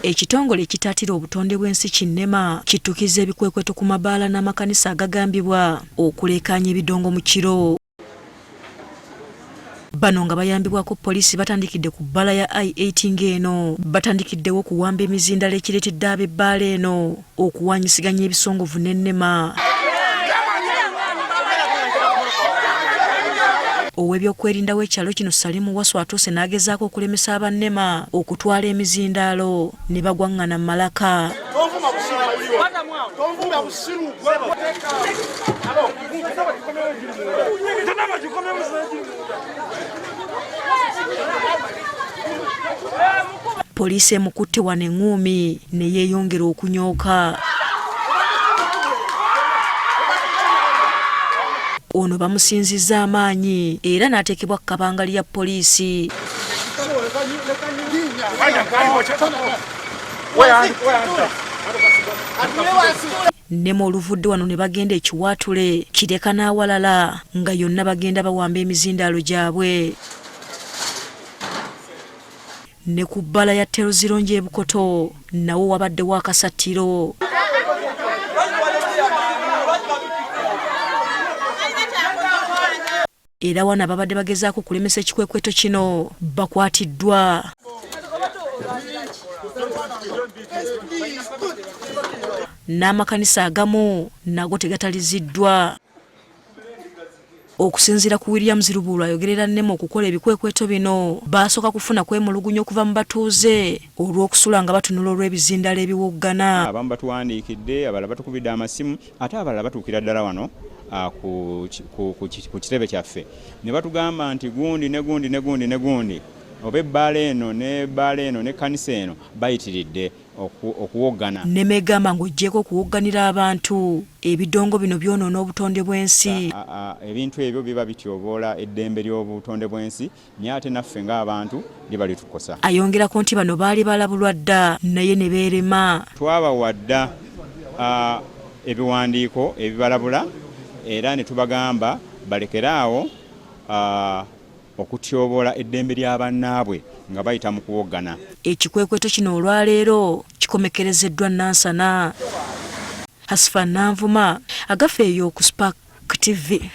Ekitongole ekitaatira obutonde bw'ensi ki NEMA kittukiza ebikwekweto ku mabaala n'amakanisa agagambibwa okuleekaanya ebidongo mu Kiro. Bano nga bayambibwako poliisi batandikidde ku bbaala ya I-8 ng'eno batandikiddewo okuwamba emizindaalo ekireetedde ab'ebbaala eno okuwanyisiganya ebisongovu ne NEMA. Ow'ebyokwerinda w'ekyalo kino Salim Wasswa atuuse n'agezaako okulemesa aba NEMA okutwala emizindaalo ne bagwaŋŋana mu malaka. Poliisi emukutte wano eŋŋuumi ne yeeyongera okunyooka. Ono bamusinzizza amaanyi era n'ateekebwa kkabangali ya poliisi. NEMA oluvudde wano ne bagenda ekiwaatule kireka n'awalala nga yonna bagenda bawamba emizindaalo gyabwe. Ne ku bbaala ya Terozirongi e Bukoto nawo wabaddewo akasattiro. Era wano ababadde bagezaako okulemesa ekikwekweto kino bakwatiddwa. N'amakanisa agamu nago tegataliziddwa. Okusinziira ku Williams Rubulu ayogerera NEMA okukola ebikwekweto bino baasooka kufuna kwemulugunya okuva mu batuuze olw'okusula nga batunula olw'ebizindaalo ebiwoggana. Abamu batuwandiikidde, abalala batukubidde amasimu, ate abalala batuukira ddala wano ku kitebe kyaffe ne batugamba nti gundi ne gundi ne gundi ne gundi oba ebbaala eno n'ebbaala eno n'ekkanisa eno bayitiridde okuwoggana. NEMA egamba ng'oggyeko okuwogganira abantu ebidongo bino byonoona obutonde bw'ensi. Ebintu ebyo biba bityoboola eddembe ly'obutonde bw'ensi naye ate naffe ng'abantu liba litukosa. Ayongerako nti bano baali balabulwa dda naye ne beerema. Twabawa dda ebiwandiiko ebibalabula era ne tubagamba balekeraawo okutyoboola eddembe ly'abannaabwe nga bayita mu kuwoggana. Ekikwekweto kino olwaleero kikomekerezeddwa Nansana. Hasifa Nanvuma, Agafeeyo ku Spark TV.